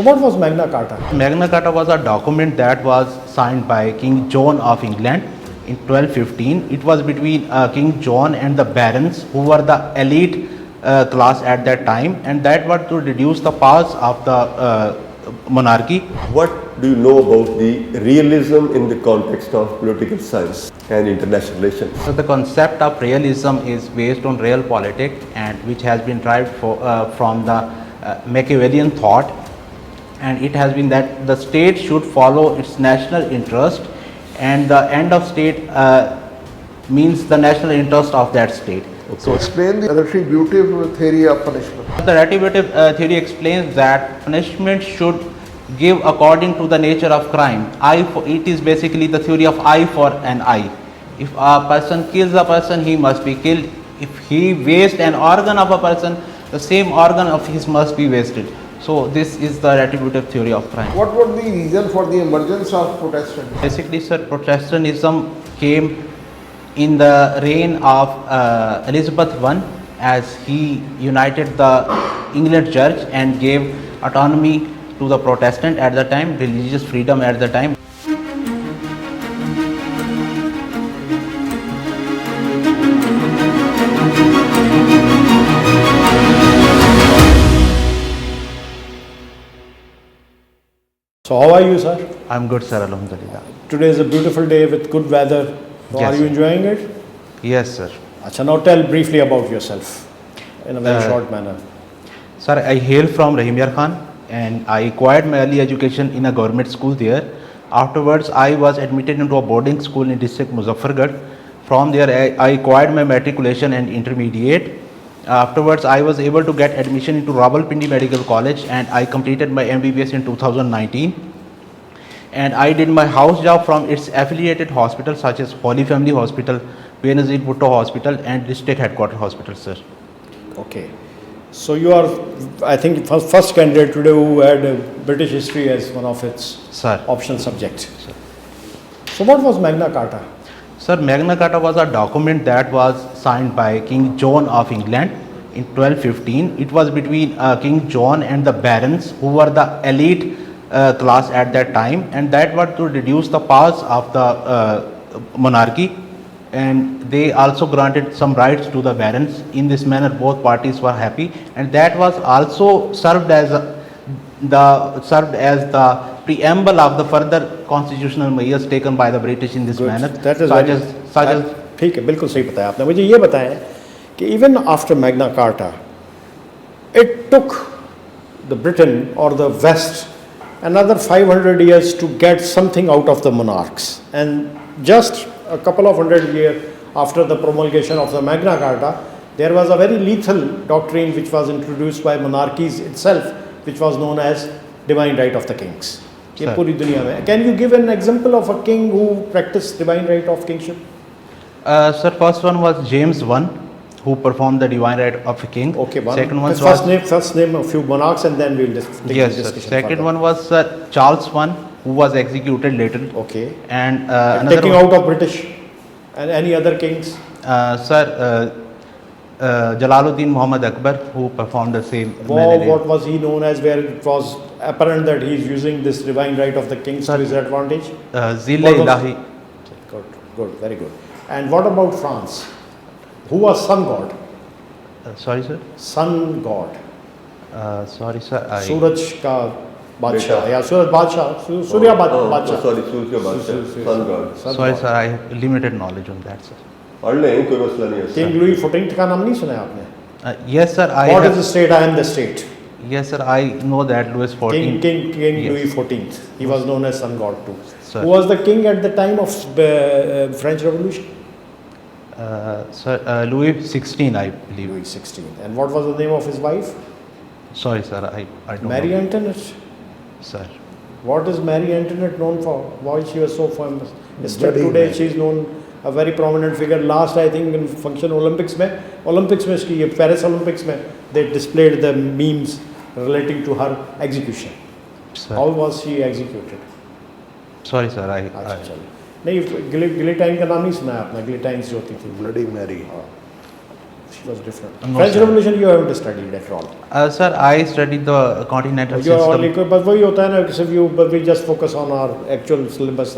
What was Magna Carta? Magna Carta was a document that was signed by King John of England in 1215. It was between King John and the barons, who were the elite class at that time, and that was to reduce the powers of the monarchy. What do you know about the realism in the context of political science and international relations? So the concept of realism is based on real politics, and which has been derived from the Machiavellian thought, and it has been that the state should follow its national interest, and the end of state means the national interest of that state. Okay. So explain the retributive theory of punishment. The retributive theory explains that punishment should give according to the nature of crime. It is basically the theory of eye for an eye. If a person kills a person, he must be killed. If he wastes an organ of a person, the same organ of his must be wasted. So this is the retributive theory of crime. What was the reason for the emergence of Protestantism? Basically, sir, Protestantism came in the reign of Elizabeth I, as he united the England church and gave autonomy to the Protestant at the time, religious freedom at the time. So how are you, sir? I'm good, sir, alhamdulillah. Today is a beautiful day with good weather. So Yes, are you sir. enjoying it? Yes, sir. Acha, now tell briefly about yourself in a very short manner. Sir, I hail from Rahimyar Khan, and I acquired my early education in a government school there. Afterwards, I was admitted into a boarding school in district Muzaffargarh. From there, I acquired my matriculation and intermediate. Afterwards, I was able to get admission into Rawalpindi Medical College, and I completed my MBBS in 2019. And I did my house job from its affiliated hospitals such as Holy Family Hospital, Benazir Bhutto Hospital, and District Headquarter Hospital, sir. Okay. So you are, I think, first candidate today who had British history as one of its optional subjects. So what was Magna Carta? Sir, Magna Carta was a document that was signed by King John of England in 1215. It was between King John and the barons, who were the elite class at that time, and that was to reduce the powers of the monarchy, and they also granted some rights to the barons. In this manner, both parties were happy, and that was also served as the preamble of the further constitutional measures taken by the British in this manner. That is ठीक है, बिल्कुल सही बताया आपने. मुझे ये बताएं कि even after Magna Carta, it took the Britain or the West another 500 years to get something out of the monarchs, and just a couple of hundred years after the promulgation of the Magna Carta, there was a very lethal doctrine which was introduced by monarchies itself, which was known as divine right of the kings. ये पूरी दुनिया में. Can you give an example of a king who practiced divine right of kingship? Sir, first one was James I, who performed the divine right of a king. Okay, one. Second one First name a few monarchs, and then we'll take yes, the sir. discussion Second further. one was Charles I, who was executed later. Okay. And another taking one, out of British and any other kings? Sir, Jalaluddin Muhammad Akbar, who performed the same. What was he known as, where it was apparent that he is using this divine right of the kings to his advantage? Zilla Ilahi. Good, very good. And what about France? Who was sun god? Sorry, sir. Sun god. Sorry, sir. Suraj ka Badshah. Yeah, Suraj Badshah. Surya Badshah. Sorry, Surya Badshah. Sun god. Sorry, sir. I have limited knowledge on that, sir. पढ़ लें, कोई मसला नहीं है. King Louis XIV का नाम नहीं सुना है आपने? Yes, sir. What is the state? I am the state. Yes, sir. I know that Louis XIV. King Yes. Louis XIV. He was known as sun god too. Sir. Who was the king at the time of French Revolution? Sir, Louis XVI, I believe. Louis XVI. And what was the name of his wife? Sorry, sir. I don't Marie know. Antoinette. Sir. What is Marie Antoinette known for? Why she was so famous? Still Very today nice. she is known, a very prominent figure. Last, I think, in function Olympics में इसकी ये Paris Olympics में they displayed the memes relating to her execution. Sir. How was she executed? Sorry, sir. अच्छा चलो. नहीं, गिलेटाइन का नाम नहीं सुना है आपने? गिलेटाइंस जो होती थी. Bloody Mary. was different. No, French sir. Revolution you haven't studied at all. Sir, I studied the continental You are system. only, but वही होता है ना कि सिर्फ you, but we just focus on our actual syllabus.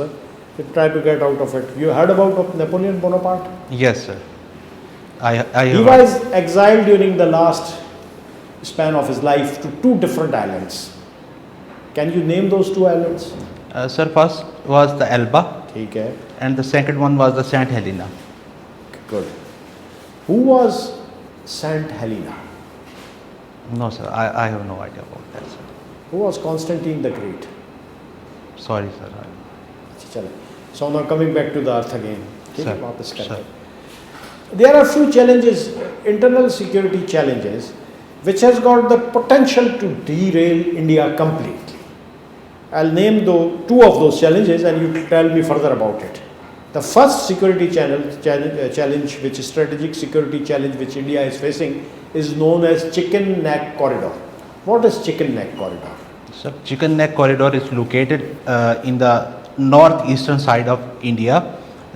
We try to get out of it. You heard about Napoleon Bonaparte? Yes, sir. I He have was exiled during the last span of his life to two different islands. Can you name those two islands? sir, first was the Elba ठीक है, and the second one was the Saint Helena. good. Who was Saint Helena? No, sir, I have no idea about that, sir. Who was Constantine the Great? Sorry, sir. चले. So now coming back to the earth again. ठीक है, Sir, वापस sir. करें. There are few challenges, internal security challenges, which has got the potential to derail India completely. I'll name two of those challenges and you tell me further about it. The first security challenge, which is strategic security challenge which India is facing, is known as Chicken Neck Corridor. What is Chicken Neck Corridor? So, Chicken Neck Corridor is located in the northeastern side of India.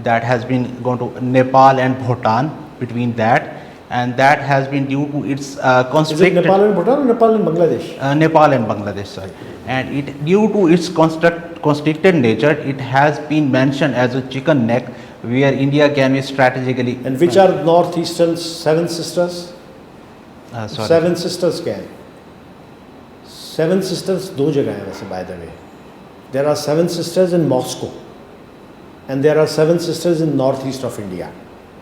That has been gone to Nepal and Bhutan between that, and that has been due to its Is it constricted Nepal and Bhutan or Nepal and Bangladesh? Nepal and Bangladesh, sir. And it due to its constricted nature, it has been mentioned as a chicken neck where India can be strategically. And which are northeastern seven sisters? Sorry. Seven sisters क्या है? Seven sisters दो जगह हैं वैसे by the way. There are seven sisters in Moscow, and there are seven sisters in northeast of India.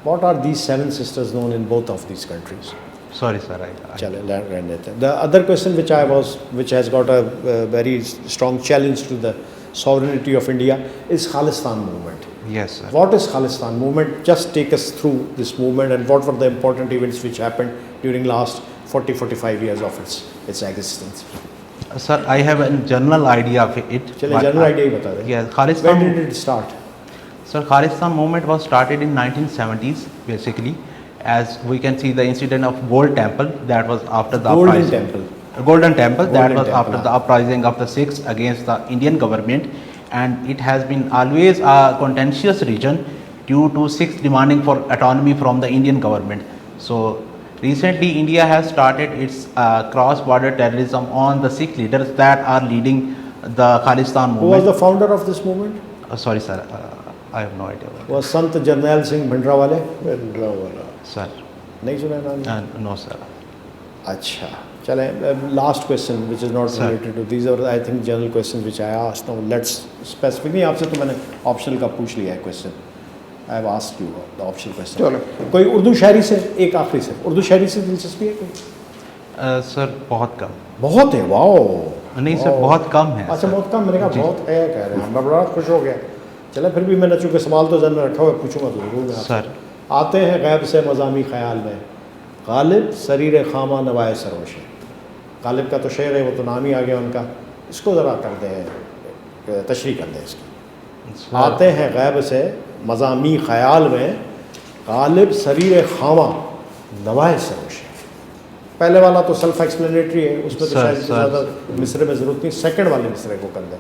What are these seven sisters known in both of these countries? Sorry, sir. चले रहने देते हैं. The other question which has got a very strong challenge to the sovereignty of India is Khalistan movement. Yes, sir. What is Khalistan movement? Just take us through this movement and what were the important events which happened during last 40-45 years of its existence. Sir, I have a general idea of it. चले but general I- idea ही बता दें. Yes, When Khalistan. did it start? Sir, Khalistan movement was started in 1970s basically. As we can see the incident of Gold Temple, that was after the Golden uprising. Temple. Golden Temple, that Golden was Temple, after हाँ. the uprising of the Sikhs against the Indian government, and it has been always a contentious region due to Sikhs demanding for autonomy from the Indian government. So recently India has started its cross-border terrorism on the Sikh leaders that are leading the Khalistan Who was movement. the founder of this movement? Sorry, sir, I have no idea about Was Sant Jarnail Singh Bhindrawale? it. Sir, नहीं सुना है नाम? no, sir. अच्छा चले. Last question which is not Sir. related to these are I think general questions which I asked. Now let's specific नहीं आपसे तो मैंने optional का पूछ लिया है question. I have asked you the optional question. चलो. कोई उर्दू शायरी से एक आखिरी से उर्दू शायरी से दिलचस्पी है कोई? सर बहुत कम. बहुत है. वाओ. नहीं सर, बहुत कम है. अच्छा सर. बहुत कम. मैंने कहा जी. बहुत है कह रहे हैं. मैं बड़ा खुश हो गया. चले फिर भी मैंने चूँकि सवाल तो जन में रखा हुआ है, पूछूंगा तो जरूर मैं आपसे. सर. आते हैं गैब से मज़ामी ख्याल में गालिब सरीर खामा नवाए सरोश. गालिब का तो शेर है, वो तो नाम ही आ गया उनका. इसको ज़रा कर दें, तशरीह कर दें इसकी. सर, आते हैं गैब से मज़ामी ख्याल में गालिब सरीर खामा नवाए सरोश. पहले वाला तो सेल्फ एक्सप्लेनेटरी है, उसमें तो सर, शायद सर. ज़्यादा मिसरे में ज़रूरत नहीं. सेकंड वाले मिसरे को कर दें.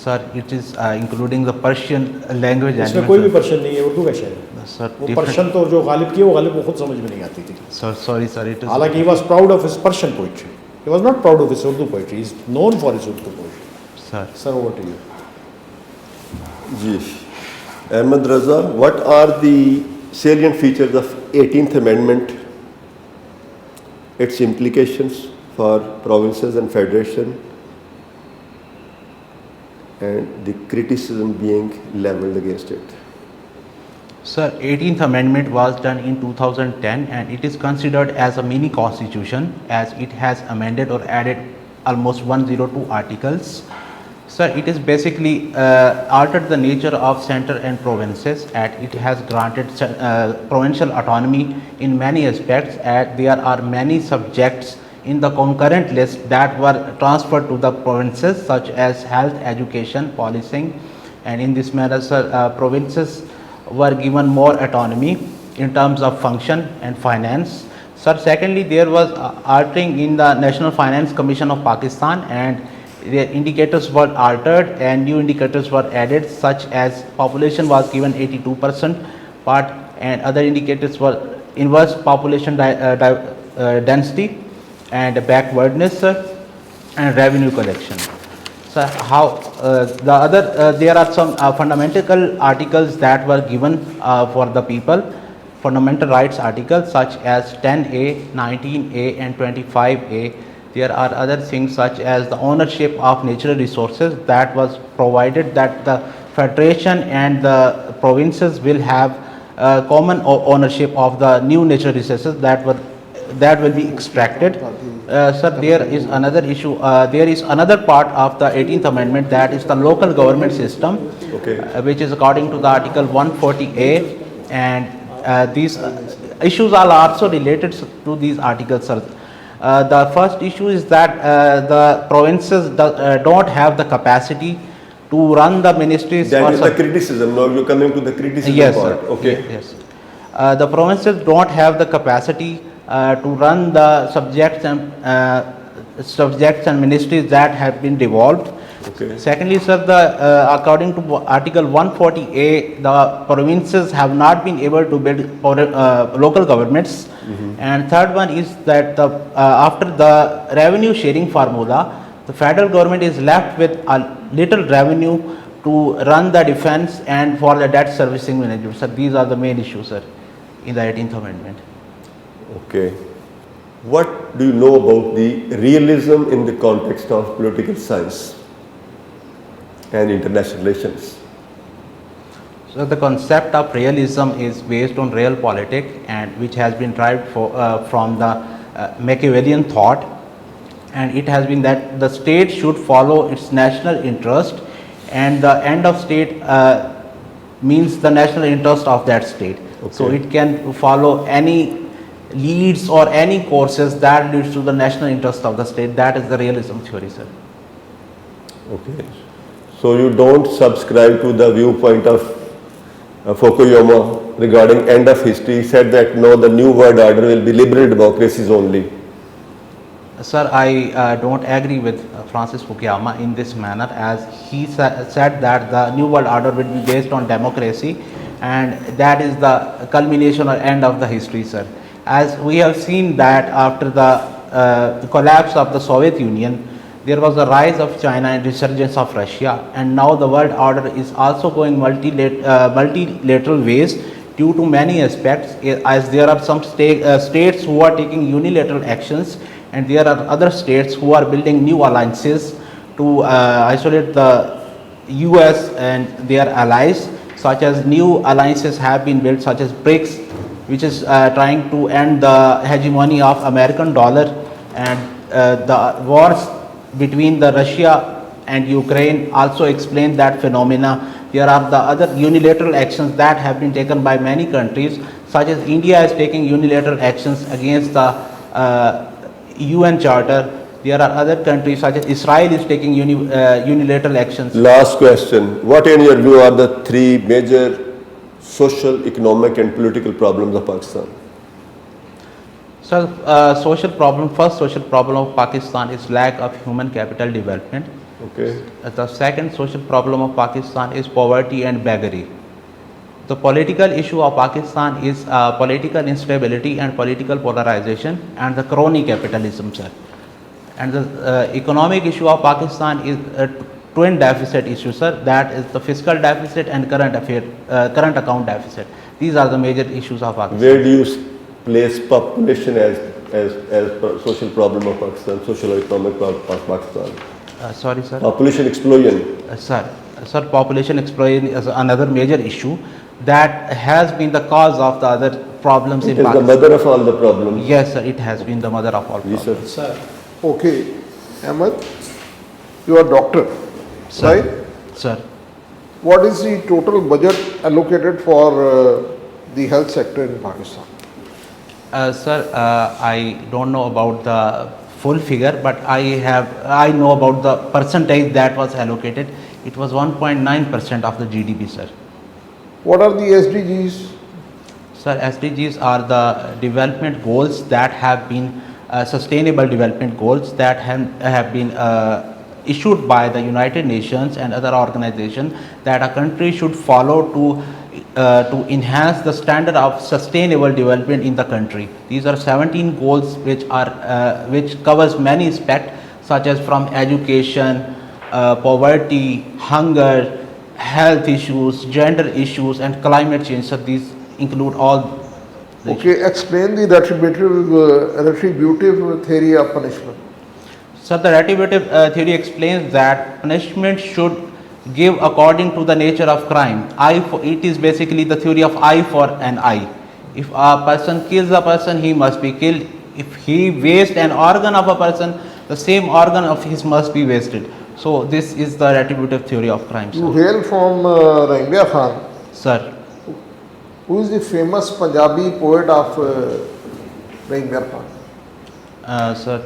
Sir it is including the Persian language. इसमें कोई भी पर्शियन नहीं है, उर्दू का शेर है. सर वो पर्शियन तो जो गालिब की वो गालिब को खुद समझ में नहीं आती थी. Sir sorry sir, it is. हालांकि he was proud of his Persian poetry. He was not proud of his Urdu poetry. He is known for his Urdu poetry. Sir Sir, over to you. Ji. Ahmad Raza, what are the salient features of 18th Amendment, its implications for provinces and federation, and the criticism being leveled against it? Sir, 18th Amendment was done in 2010 and it is considered as a mini constitution as it has amended or added almost 102 articles. Sir, it is basically altered the nature of center and provinces and it has granted provincial autonomy in many aspects, and there are many subjects in the concurrent list that were transferred to the provinces such as health, education, policing, and in this manner, sir, provinces were given more autonomy in terms of function and finance. Sir, secondly, there was altering in the National Finance Commission of Pakistan and their indicators were altered and new indicators were added such as population was given 82% part and other indicators were inverse population density and backwardness, sir, and revenue collection. So how the other there are some fundamental articles that were given for the people, fundamental rights articles such as 10A, 19A and 25A. There are other things such as the ownership of natural resources that was provided that the federation and the provinces will have common ownership of the new natural resources that will be extracted. Sir, there is another issue. There is another part of the 18th Amendment, that is the local government system, Okay. which is according to the Article 140A, and these issues are also related to these articles, sir. The first issue is that the provinces don't have the capacity to run the ministries. That or is the criticism. Now you're coming to the criticism Yes, part. sir. Okay. Yes. The provinces don't have the capacity to run the subjects and ministries that have been devolved. Okay. Secondly, sir, according to Article 140A, the provinces have not been able to build local governments. And third one is that after the revenue sharing formula, the federal government is left with a little revenue to run the defense and for the debt servicing management. So these are the main issues, sir, in the 18th Amendment. Okay. What do you know about the realism in the context of political science and international relations? So the concept of realism is based on real politics, and which has been derived from the Machiavellian thought, and it has been that the state should follow its national interest, and the end of state means the national interest of that state. Okay. So it can follow any leads or any courses that leads to the national interest of the state. That is the realism theory, sir. Okay. So you don't subscribe to the viewpoint of Fukuyama regarding end of history. He said that no, the new world order will be liberal democracies only. Sir, I don't agree with Francis Fukuyama in this manner, as he said that the new world order will be based on democracy, and that is the culmination or end of the history, sir. As we have seen that after the collapse of the Soviet Union, there was a rise of China and resurgence of Russia, and now the world order is also going multilateral ways due to many aspects, as there are some states who are taking unilateral actions, and there are other states who are building new alliances to isolate the US and their allies, such as new alliances have been built, such as BRICS, which is trying to end the hegemony of American dollar, and the wars between the Russia and Ukraine also explain that phenomena. There are the other unilateral actions that have been taken by many countries, such as India is taking unilateral actions against the UN Charter. There are other countries such as Israel is taking unilateral actions. Last question. What in your view are the three major social, economic and political problems of Pakistan? So, first social problem of Pakistan is lack of human capital development. Okay. The second social problem of Pakistan is poverty and beggary. The political issue of Pakistan is political instability and political polarization and the crony capitalism, sir. And the economic issue of Pakistan is a twin deficit issue, sir. That is the fiscal deficit and current account deficit. These are the major issues of Pakistan. Where do you place population as social problem of Pakistan, social or economic of Pakistan? Sorry, sir. Population explosion. Sir, population explosion is another major issue that has been the cause of the other problems in It is the Pakistan. mother of all the problems. Yes, sir, it has been the mother of all Yes, problems. sir. Sir, Okay, Ahmad, you are doctor, Sir. right? Sir, What is the total budget allocated for the health sector in Pakistan? sir, I don't know about the full figure, but I know about the percentage that was allocated. It was 1.9% of the GDP, sir. What are the SDGs? Sir, SDGs are the development goals that have been sustainable development goals that have been issued by the United Nations and other organizations that a country should follow to to enhance the standard of sustainable development in the country. These are 17 goals which covers many aspects such as from education, poverty, hunger, health issues, gender issues, and climate change. So these include all. Okay, explain the retributive theory of punishment. So the retributive theory explains that punishment should give according to the nature of crime. It is basically the theory of eye for an eye. If a person kills a person, he must be killed. If he wastes an organ of a person, the same organ of his must be wasted. So this is the retributive theory of crime. You hail from Rahimya Khan. Sir. Who is the famous Punjabi poet of Rahimya Khan? Sir,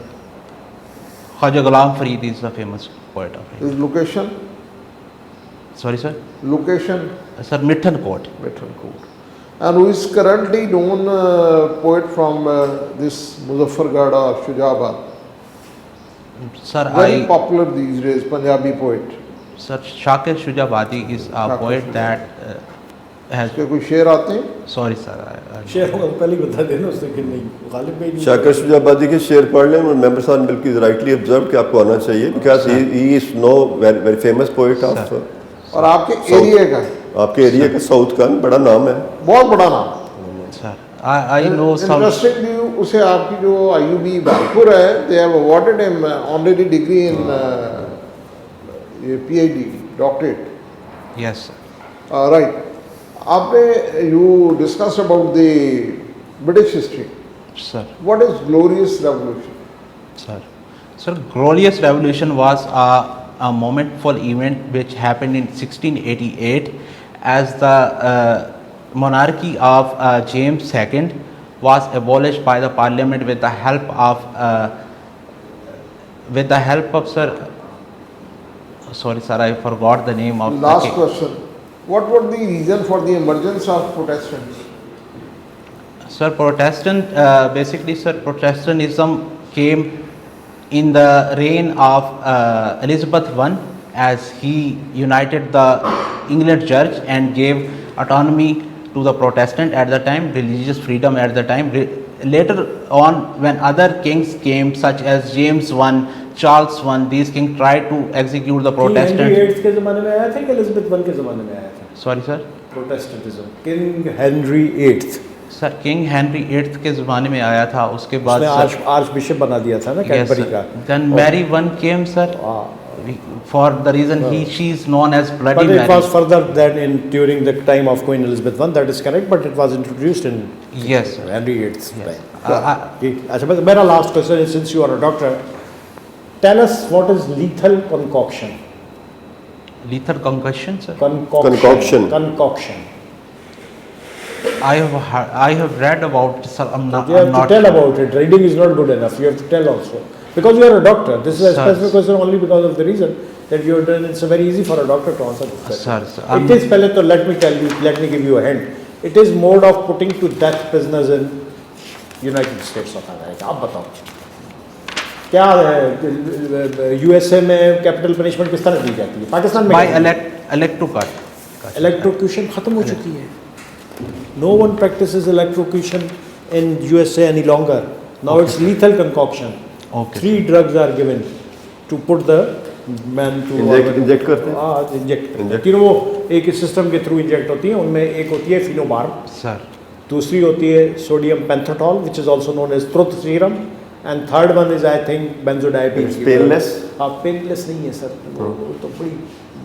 Khwaja Ghulam Farid is the famous poet of His location? Sorry, sir? Location? Sir, Mitton Court. Mitton Court. And who is currently known poet from this Muzaffargarh or Shujabad? Sir, Very popular these days, Punjabi poet. Sir, Shakir Shujabadi is a poet that has. उसके कोई शेर आते हैं? Sorry, sir. शेर को पहले ही बता देना उसने कि नहीं गालिब भाई नहीं शाकिर शुजाबादी के शेर पढ़ लें और मेंबर साहब बिल्कुल राइटली ऑब्जर्व कि आपको आना चाहिए because he is know very famous poet of और आपके एरिया का आपके एरिया का साउथ का बड़ा नाम है बहुत बड़ा नाम sir I know some interestingly उसे आपकी जो आईयूबी बालपुर है they have awarded him honorary degree in PhD doctorate yes right आपने you discuss about the British history sir what is glorious revolution sir glorious revolution was a momentful event which happened in 1688 as the monarchy of James II was abolished by the parliament with the help of sir sorry sir I forgot the name of last question what was the reason for the emergence of Protestants sir basically sir Protestantism came in the reign of Elizabeth I as he united the England church and gave autonomy to the Protestant at the time, religious freedom at the time. Later on when other kings came such as James I, Charles I, these kings tried to execute the Protestant. Henry VIII के ज़माने में आया था कि Elizabeth I के ज़माने में आया था Sorry sir? Protestantism king Henry VIII sir king Henry VIII के ज़माने में आया था उसके बाद आर्च बिशप बना दिया था ना कैडबरी का then Mary I came sir for the reason she is known as Bloody but Mary. it was further than during the time of Queen Elizabeth I that is correct but it was introduced in yes Henry VIII's time अच्छा मेरा last question is since you are a doctor tell us what is lethal concoction sir concoction I have read about it, sir. I'm not. You have I'm to not tell sure. about it. Reading is not good enough. You have to tell also. Because you are a doctor. This is a specific question only because of the reason that you have done. It's very easy for a doctor to answer this question. Sir, it is, pehle to let me tell you, let me give you a hint. It is mode of putting to death prisoners in United States of America. अब बताओ क्या है USA में capital punishment किस तरह दी जाती है पाकिस्तान में by इलेक्ट्रोक्यूशन खत्म हो चुकी है No one practices electrocution in USA any longer. Now it's lethal concoction. Okay. 3 drugs are given to put the man to inject करते हैं इंजेक्ट तीनों वो एक सिस्टम के थ्रू इंजेक्ट होती हैं उनमें एक होती है फिनोबार sir दूसरी होती है sodium pentothal which is also known as truth serum and third one is I think benzodiazepines. Painless painless नहीं है सर वो तो बड़ी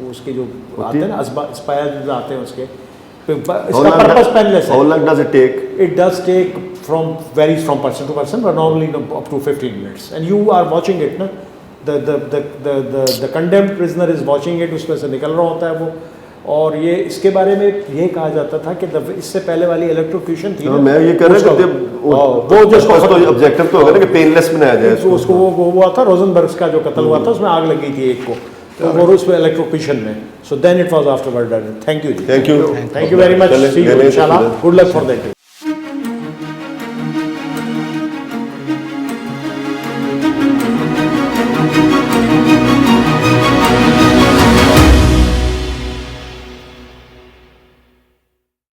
वो उसके जो आते हैं ना एक्सपायर जो आते हैं उसके इसका पर्पस पेनलेस है how long does it take it does take varies from person to person but normally up to 15 minutes and you are watching it na the condemned prisoner is watching it उसमें से निकल रहा होता है वो और ये इसके बारे में ये कहा जाता था कि इससे पहले वाली इलेक्ट्रोक्यूशन थी मैं ये कर रहा था वो जो ऑब्जेक्टिव तो होगा ना कि पेनलेस बनाया जाए उसको वो हुआ था रोजनबर्ग का जो कत्ल हुआ था उसमें आग लगी थी एक को और उसमें इलेक्ट्रोक्यूशन में so then it was afterward done thank you thank you very much see you इंशाल्लाह गुड लक फॉर दैट